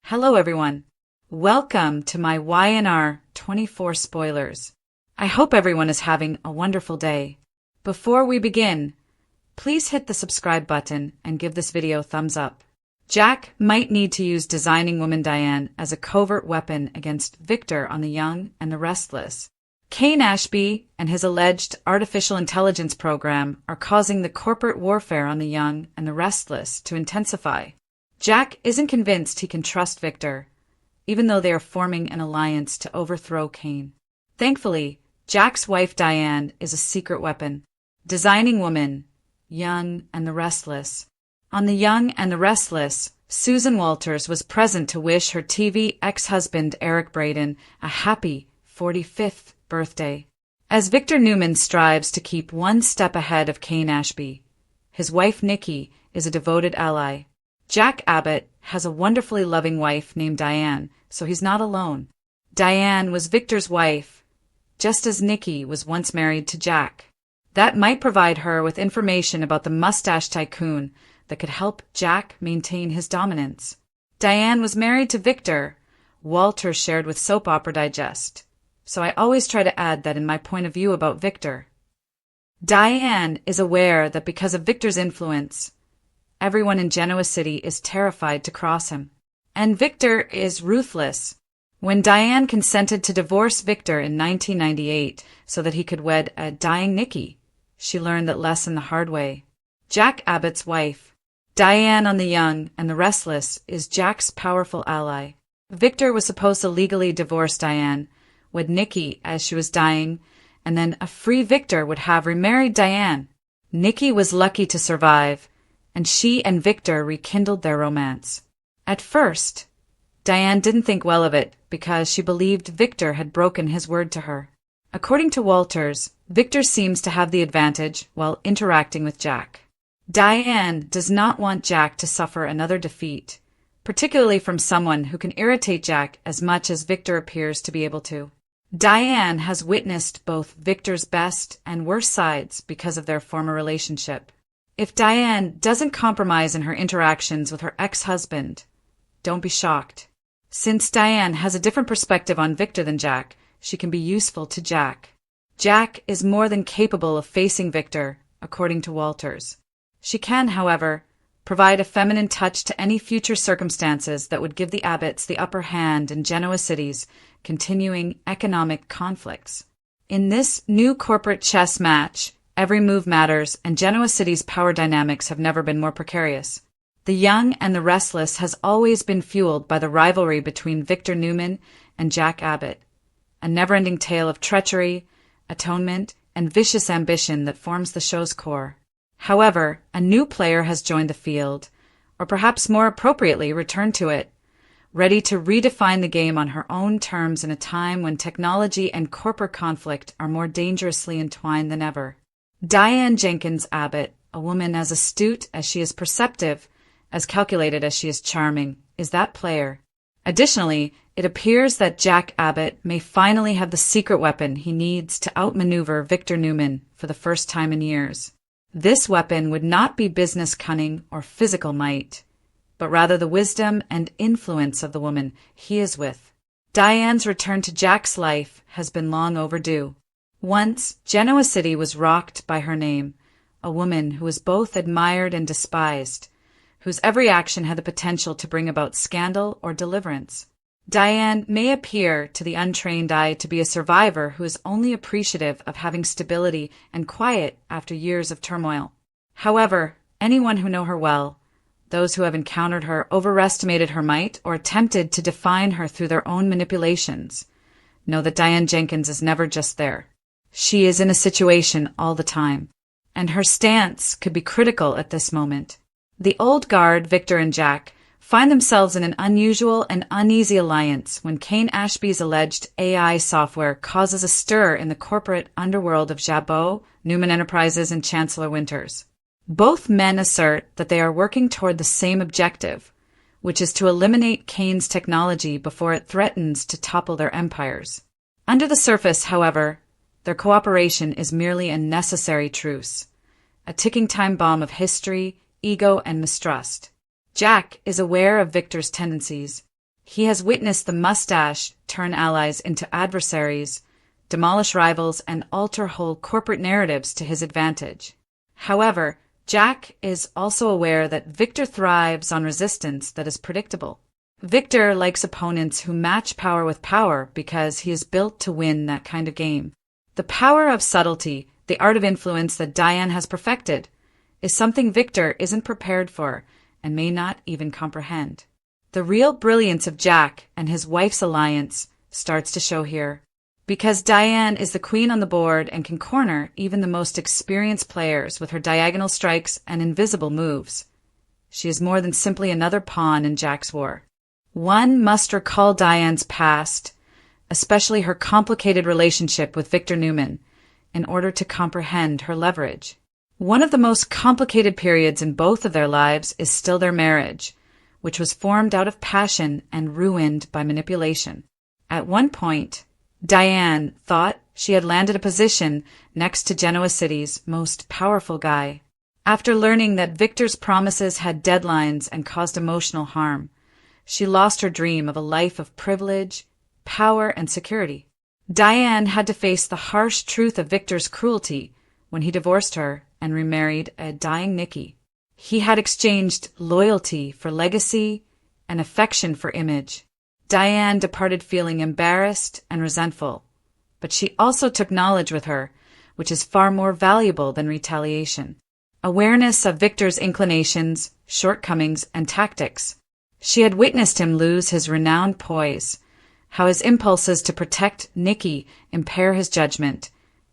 Hello everyone. Welcome to my YNR 24 spoilers. I hope everyone is having a wonderful day. Before we begin, please hit the subscribe button and give this video a thumbs up. Jack might need to use designing woman Diane as a covert weapon against Victor on the Young and the Restless. Kane Ashby and his alleged artificial intelligence program are causing the corporate warfare on the Young and the Restless to intensify. Jack isn't convinced he can trust Victor, even though they are forming an alliance to overthrow Kane. Thankfully, Jack's wife Diane is a secret weapon. Designing woman, Young and the Restless. On the Young and the Restless, Susan Walters was present to wish her TV ex-husband Eric Braden a happy 45th birthday. As Victor Newman strives to keep one step ahead of Kane Ashby, his wife Nikki is a devoted ally. Jack Abbott has a wonderfully loving wife named Diane, so he's not alone. Diane was Victor's wife, just as Nikki was once married to Jack. That might provide her with information about the mustache tycoon that could help Jack maintain his dominance. Diane was married to Victor, Walter shared with Soap Opera Digest, so I always try to add that in my point of view about Victor. Diane is aware that because of Victor's influence, everyone in Genoa City is terrified to cross him. And Victor is ruthless. When Diane consented to divorce Victor in 1998 so that he could wed a dying Nikki, she learned that lesson the hard way. Jack Abbott's wife, Diane on the Young and the Restless, is Jack's powerful ally. Victor was supposed to legally divorce Diane, wed Nikki as she was dying, and then a free Victor would have remarried Diane. Nikki was lucky to survive, and she and Victor rekindled their romance. At first, Diane didn't think well of it because she believed Victor had broken his word to her. According to Walters, Victor seems to have the advantage while interacting with Jack. Diane does not want Jack to suffer another defeat, particularly from someone who can irritate Jack as much as Victor appears to be able to. Diane has witnessed both Victor's best and worst sides because of their former relationship. If Diane doesn't compromise in her interactions with her ex-husband, don't be shocked. Since Diane has a different perspective on Victor than Jack, she can be useful to Jack. Jack is more than capable of facing Victor, according to Walters. She can, however, provide a feminine touch to any future circumstances that would give the Abbotts the upper hand in Genoa City's continuing economic conflicts. In this new corporate chess match, every move matters, and Genoa City's power dynamics have never been more precarious. The Young and the Restless has always been fueled by the rivalry between Victor Newman and Jack Abbott, a never-ending tale of treachery, atonement, and vicious ambition that forms the show's core. However, a new player has joined the field, or perhaps more appropriately returned to it, ready to redefine the game on her own terms in a time when technology and corporate conflict are more dangerously entwined than ever. Diane Jenkins Abbott, a woman as astute as she is perceptive, as calculated as she is charming, is that player. Additionally, it appears that Jack Abbott may finally have the secret weapon he needs to outmaneuver Victor Newman for the first time in years. This weapon would not be business cunning or physical might, but rather the wisdom and influence of the woman he is with. Diane's return to Jack's life has been long overdue. Once, Genoa City was rocked by her name, a woman who was both admired and despised, whose every action had the potential to bring about scandal or deliverance. Diane may appear to the untrained eye to be a survivor who is only appreciative of having stability and quiet after years of turmoil. However, anyone who know her well, those who have encountered her overestimated her might or attempted to define her through their own manipulations, know that Diane Jenkins is never just there. She is in a situation all the time, and her stance could be critical at this moment. The old guard, Victor and Jack, find themselves in an unusual and uneasy alliance when Kane Ashby's alleged AI software causes a stir in the corporate underworld of Jabot, Newman Enterprises, and Chancellor Winters. Both men assert that they are working toward the same objective, which is to eliminate Kane's technology before it threatens to topple their empires. Under the surface, however, their cooperation is merely a necessary truce, a ticking time bomb of history, ego, and mistrust. Jack is aware of Victor's tendencies. He has witnessed the mustache turn allies into adversaries, demolish rivals, and alter whole corporate narratives to his advantage. However, Jack is also aware that Victor thrives on resistance that is predictable. Victor likes opponents who match power with power because he is built to win that kind of game. The power of subtlety, the art of influence that Diane has perfected, is something Victor isn't prepared for and may not even comprehend. The real brilliance of Jack and his wife's alliance starts to show here. Because Diane is the queen on the board and can corner even the most experienced players with her diagonal strikes and invisible moves, she is more than simply another pawn in Jack's war. One must recall Diane's past, especially her complicated relationship with Victor Newman, in order to comprehend her leverage. One of the most complicated periods in both of their lives is still their marriage, which was formed out of passion and ruined by manipulation. At one point, Diane thought she had landed a position next to Genoa City's most powerful guy. After learning that Victor's promises had deadlines and caused emotional harm, she lost her dream of a life of privilege, power, and security. Diane had to face the harsh truth of Victor's cruelty when he divorced her and remarried a dying Nikki. He had exchanged loyalty for legacy and affection for image. Diane departed feeling embarrassed and resentful, but she also took knowledge with her, which is far more valuable than retaliation. Awareness of Victor's inclinations, shortcomings, and tactics. She had witnessed him lose his renowned poise, how his impulses to protect Nikki impair his judgment,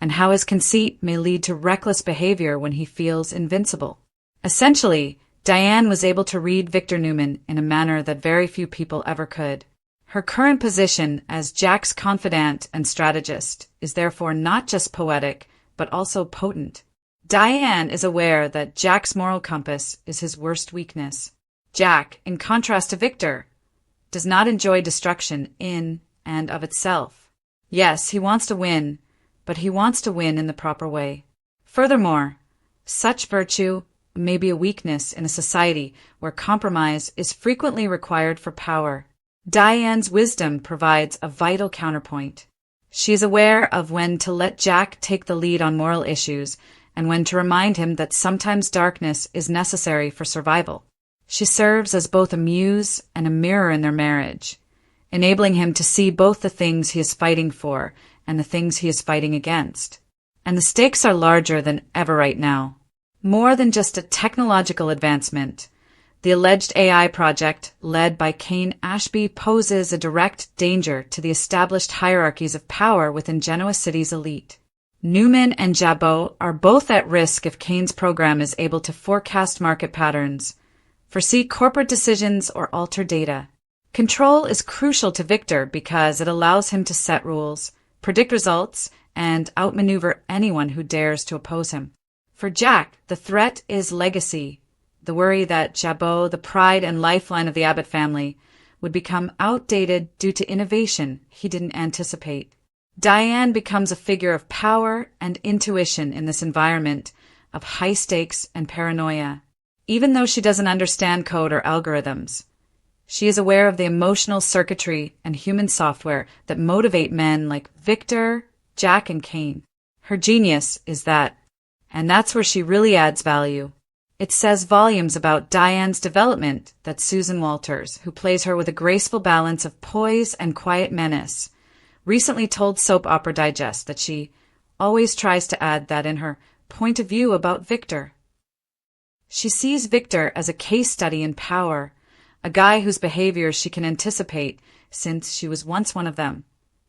and how his conceit may lead to reckless behavior when he feels invincible. Essentially, Diane was able to read Victor Newman in a manner that very few people ever could. Her current position as Jack's confidant and strategist is therefore not just poetic, but also potent. Diane is aware that Jack's moral compass is his worst weakness. Jack, in contrast to Victor, does not enjoy destruction in and of itself. Yes, he wants to win, but he wants to win in the proper way. Furthermore, such virtue may be a weakness in a society where compromise is frequently required for power. Diane's wisdom provides a vital counterpoint. She is aware of when to let Jack take the lead on moral issues and when to remind him that sometimes darkness is necessary for survival. She serves as both a muse and a mirror in their marriage, enabling him to see both the things he is fighting for and the things he is fighting against. And the stakes are larger than ever right now. More than just a technological advancement, the alleged AI project, led by Kane Ashby, poses a direct danger to the established hierarchies of power within Genoa City's elite. Newman and Jabot are both at risk if Kane's program is able to forecast market patterns, foresee corporate decisions, or alter data. Control is crucial to Victor because it allows him to set rules, predict results, and outmaneuver anyone who dares to oppose him. For Jack, the threat is legacy, the worry that Jabot, the pride and lifeline of the Abbott family, would become outdated due to innovation he didn't anticipate. Diane becomes a figure of power and intuition in this environment of high stakes and paranoia. Even though she doesn't understand code or algorithms, she is aware of the emotional circuitry and human software that motivate men like Victor, Jack, and Kane. Her genius is that, and that's where she really adds value. It says volumes about Diane's development that Susan Walters, who plays her with a graceful balance of poise and quiet menace, recently told Soap Opera Digest that she always tries to add that in her point of view about Victor. She sees Victor as a case study in power, a guy whose behaviors she can anticipate since she was once one of them,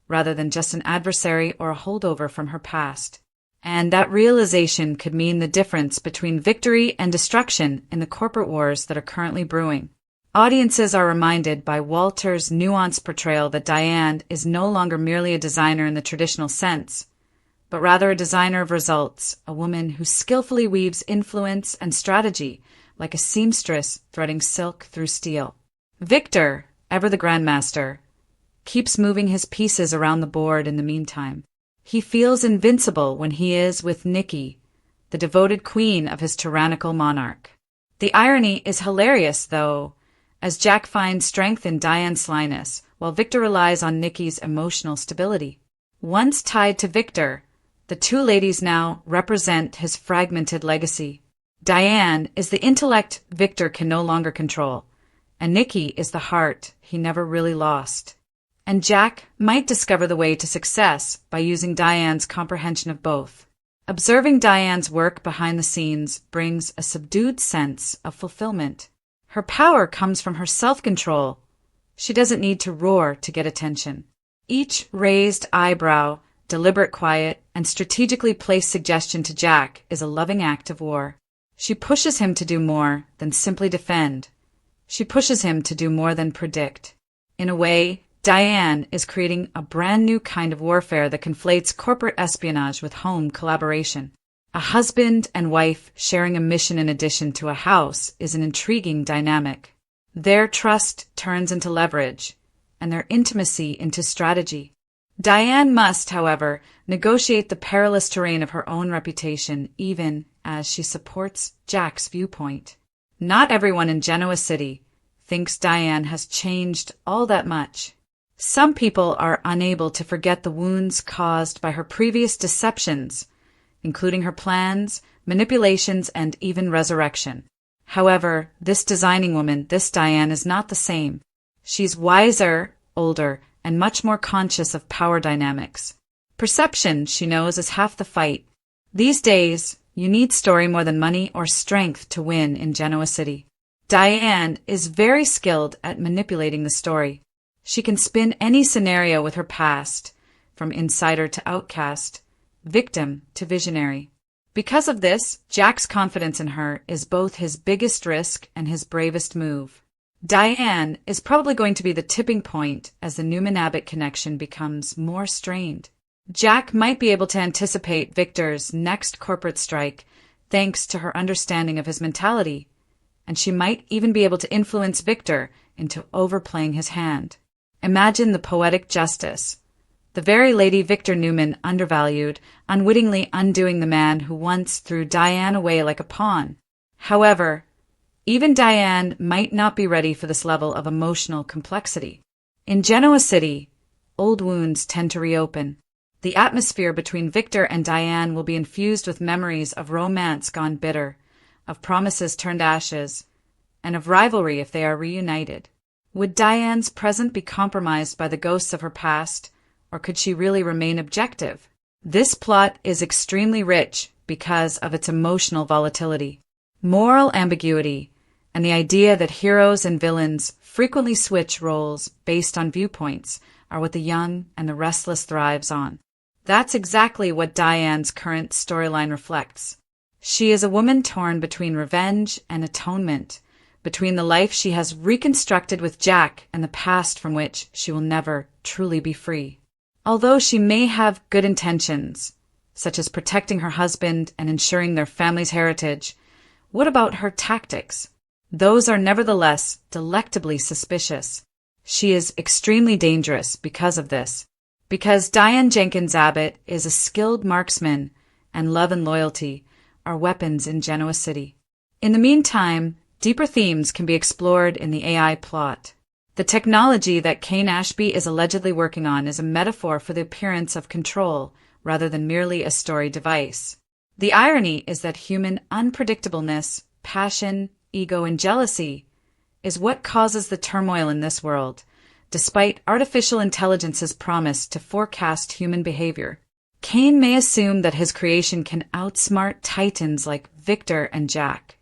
rather than just an adversary or a holdover from her past. And that realization could mean the difference between victory and destruction in the corporate wars that are currently brewing. Audiences are reminded by Walter's nuanced portrayal that Diane is no longer merely a designer in the traditional sense, but rather a designer of results, a woman who skillfully weaves influence and strategy like a seamstress threading silk through steel. Victor, ever the grandmaster, keeps moving his pieces around the board in the meantime. He feels invincible when he is with Nikki, the devoted queen of his tyrannical monarch. The irony is hilarious, though, as Jack finds strength in Diane's slyness, while Victor relies on Nikki's emotional stability. Once tied to Victor, the two ladies now represent his fragmented legacy. Diane is the intellect Victor can no longer control, and Nikki is the heart he never really lost. And Jack might discover the way to success by using Diane's comprehension of both. Observing Diane's work behind the scenes brings a subdued sense of fulfillment. Her power comes from her self-control. She doesn't need to roar to get attention. Each raised eyebrow, deliberate quiet, and strategically placed suggestion to Jack is a loving act of war. She pushes him to do more than simply defend. She pushes him to do more than predict. In a way, Diane is creating a brand new kind of warfare that conflates corporate espionage with home collaboration. A husband and wife sharing a mission in addition to a house is an intriguing dynamic. Their trust turns into leverage, and their intimacy into strategy. Diane must, however, negotiate the perilous terrain of her own reputation even as she supports Jack's viewpoint. Not everyone in Genoa City thinks Diane has changed all that much. Some people are unable to forget the wounds caused by her previous deceptions, including her plans, manipulations, and even resurrection. However, this designing woman, this Diane, is not the same. She's wiser, older, and much more conscious of power dynamics. Perception, she knows, is half the fight. These days, you need story more than money or strength to win in Genoa City. Diane is very skilled at manipulating the story. She can spin any scenario with her past, from insider to outcast, victim to visionary. Because of this, Jack's confidence in her is both his biggest risk and his bravest move. Diane is probably going to be the tipping point as the Newman-Abbott connection becomes more strained. Jack might be able to anticipate Victor's next corporate strike thanks to her understanding of his mentality, and she might even be able to influence Victor into overplaying his hand. Imagine the poetic justice. The very lady Victor Newman undervalued, unwittingly undoing the man who once threw Diane away like a pawn. However, even Diane might not be ready for this level of emotional complexity. In Genoa City, old wounds tend to reopen. The atmosphere between Victor and Diane will be infused with memories of romance gone bitter, of promises turned ashes, and of rivalry if they are reunited. Would Diane's present be compromised by the ghosts of her past, or could she really remain objective? This plot is extremely rich because of its emotional volatility, moral ambiguity, and the idea that heroes and villains frequently switch roles based on viewpoints are what the young and the restless thrives on. That's exactly what Diane's current storyline reflects. She is a woman torn between revenge and atonement, between the life she has reconstructed with Jack and the past from which she will never truly be free. Although she may have good intentions, such as protecting her husband and ensuring their family's heritage, what about her tactics? Those are nevertheless delectably suspicious. She is extremely dangerous because of this. Because Diane Jenkins Abbott is a skilled marksman, and love and loyalty are weapons in Genoa City. In the meantime, deeper themes can be explored in the AI plot. The technology that Kane Ashby is allegedly working on is a metaphor for the appearance of control rather than merely a story device. The irony is that human unpredictableness, passion, ego, and jealousy is what causes the turmoil in this world, despite artificial intelligence's promise to forecast human behavior. Kane may assume that his creation can outsmart titans like Victor and Jack,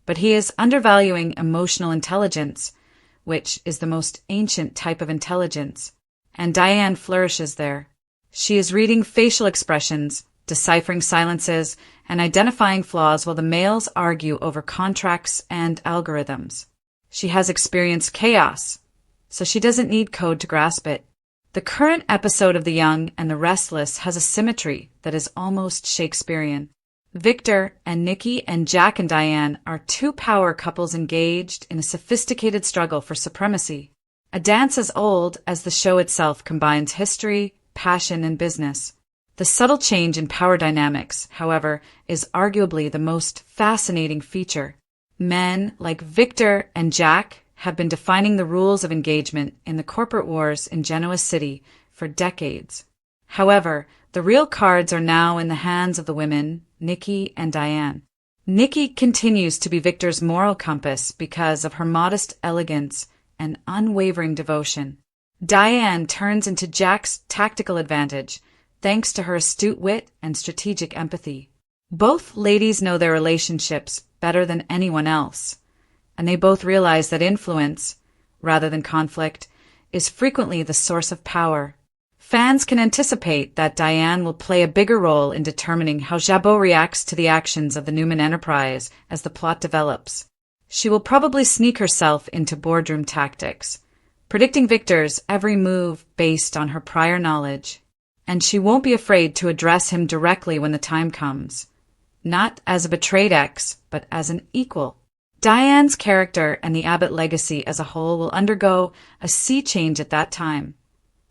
but he is undervaluing emotional intelligence, which is the most ancient type of intelligence, and Diane flourishes there. She is reading facial expressions, deciphering silences, and identifying flaws while the males argue over contracts and algorithms. She has experienced chaos, so she doesn't need code to grasp it. The current episode of The Young and the Restless has a symmetry that is almost Shakespearean. Victor and Nikki and Jack and Diane are two power couples engaged in a sophisticated struggle for supremacy, a dance as old as the show itself combines history, passion, and business. The subtle change in power dynamics, however, is arguably the most fascinating feature. Men like Victor and Jack have been defining the rules of engagement in the corporate wars in Genoa City for decades. However, the real cards are now in the hands of the women, Nikki and Diane. Nikki continues to be Victor's moral compass because of her modest elegance and unwavering devotion. Diane turns into Jack's tactical advantage, thanks to her astute wit and strategic empathy. Both ladies know their relationships better than anyone else, and they both realize that influence, rather than conflict, is frequently the source of power. Fans can anticipate that Diane will play a bigger role in determining how Jabot reacts to the actions of the Newman Enterprise as the plot develops. She will probably sneak herself into boardroom tactics, predicting Victor's every move based on her prior knowledge. And she won't be afraid to address him directly when the time comes, not as a betrayed ex, but as an equal. Diane's character and the Abbott legacy as a whole will undergo a sea change at that time,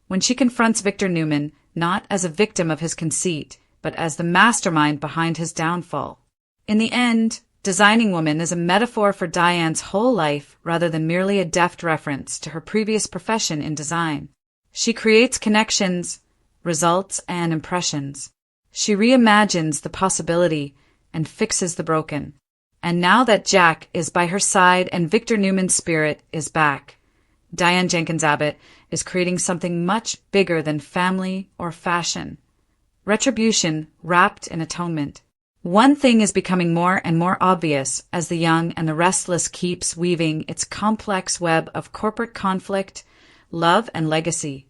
when she confronts Victor Newman not as a victim of his conceit, but as the mastermind behind his downfall. In the end, Designing Woman is a metaphor for Diane's whole life rather than merely a deft reference to her previous profession in design. She creates connections, results, and impressions. She reimagines the possibility and fixes the broken. And now that Jack is by her side and Victor Newman's spirit is back, Diane Jenkins Abbott is creating something much bigger than family or fashion. Retribution wrapped in atonement. One thing is becoming more and more obvious as The Young and the Restless keeps weaving its complex web of corporate conflict, love, and legacy.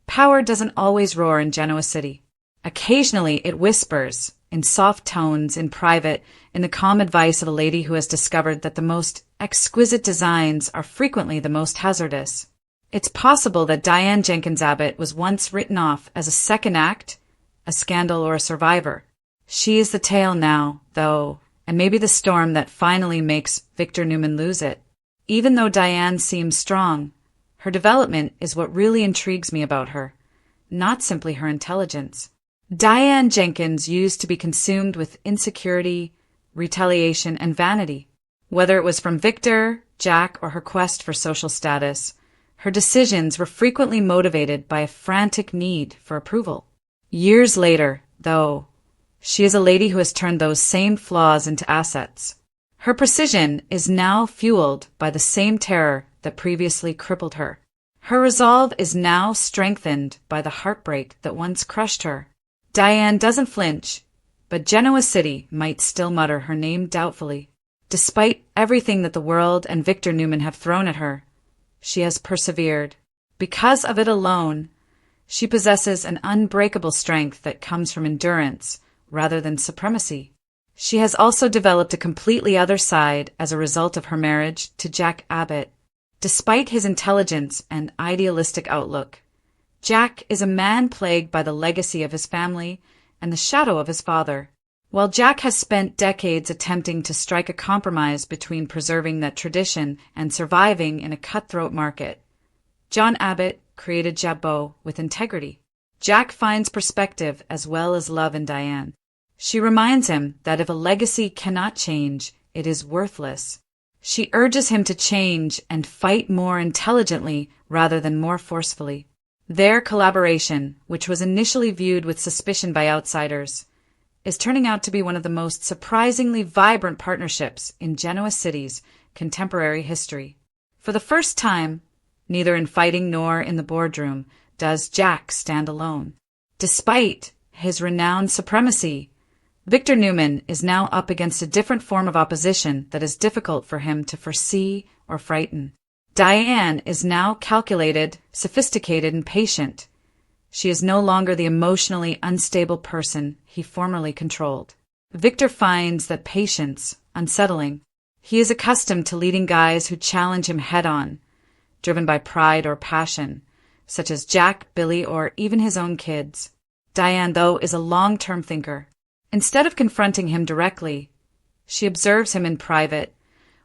Power doesn't always roar in Genoa City. Occasionally it whispers, in soft tones, in private, in the calm advice of a lady who has discovered that the most exquisite designs are frequently the most hazardous. It's possible that Diane Jenkins Abbott was once written off as a second act, a scandal, or a survivor. She is the tale now, though, and maybe the storm that finally makes Victor Newman lose it. Even though Diane seems strong, her development is what really intrigues me about her, not simply her intelligence. Diane Jenkins used to be consumed with insecurity, retaliation, and vanity. Whether it was from Victor, Jack, or her quest for social status, her decisions were frequently motivated by a frantic need for approval. Years later, though, she is a lady who has turned those same flaws into assets. Her precision is now fueled by the same terror that previously crippled her. Her resolve is now strengthened by the heartbreak that once crushed her. Diane doesn't flinch, but Genoa City might still mutter her name doubtfully. Despite everything that the world and Victor Newman have thrown at her, she has persevered. Because of it alone, she possesses an unbreakable strength that comes from endurance rather than supremacy. She has also developed a completely other side as a result of her marriage to Jack Abbott. Despite his intelligence and idealistic outlook, Jack is a man plagued by the legacy of his family and the shadow of his father. While Jack has spent decades attempting to strike a compromise between preserving that tradition and surviving in a cutthroat market, John Abbott created Jabot with integrity. Jack finds perspective as well as love in Diane. She reminds him that if a legacy cannot change, it is worthless. She urges him to change and fight more intelligently rather than more forcefully. Their collaboration, which was initially viewed with suspicion by outsiders, is turning out to be one of the most surprisingly vibrant partnerships in Genoa City's contemporary history. For the first time, neither in fighting nor in the boardroom does Jack stand alone. Despite his renowned supremacy, Victor Newman is now up against a different form of opposition that is difficult for him to foresee or frighten. Diane is now calculated, sophisticated, and patient. She is no longer the emotionally unstable person he formerly controlled. Victor finds that patience unsettling. He is accustomed to leading guys who challenge him head-on, driven by pride or passion, such as Jack, Billy, or even his own kids. Diane, though, is a long-term thinker. Instead of confronting him directly, she observes him in private,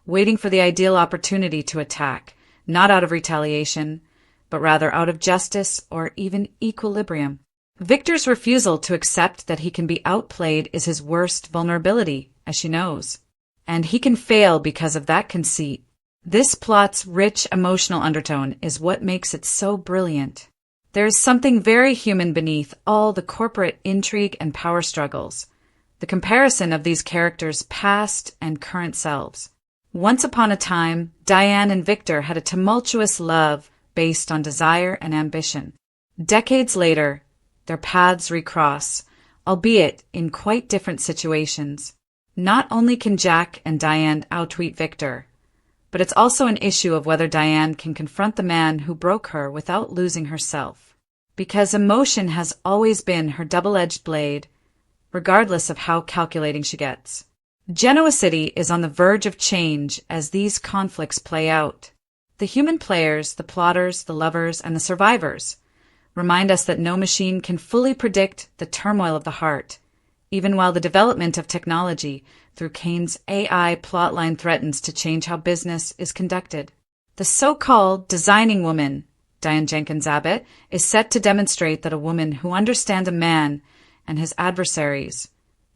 waiting for the ideal opportunity to attack, not out of retaliation, but rather out of justice or even equilibrium. Victor's refusal to accept that he can be outplayed is his worst vulnerability, as she knows, and he can fail because of that conceit. This plot's rich emotional undertone is what makes it so brilliant. There is something very human beneath all the corporate intrigue and power struggles, the comparison of these characters' past and current selves. Once upon a time, Diane and Victor had a tumultuous love based on desire and ambition. Decades later, their paths recross, albeit in quite different situations. Not only can Jack and Diane outwit Victor, but it's also an issue of whether Diane can confront the man who broke her without losing herself. Because emotion has always been her double-edged blade, regardless of how calculating she gets. Genoa City is on the verge of change as these conflicts play out. The human players, the plotters, the lovers, and the survivors remind us that no machine can fully predict the turmoil of the heart, even while the development of technology through Kane's AI plotline threatens to change how business is conducted. The so-called designing woman, Diane Jenkins Abbott, is set to demonstrate that a woman who understands a man and his adversaries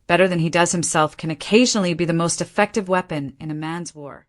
better than he does himself can occasionally be the most effective weapon in a man's war.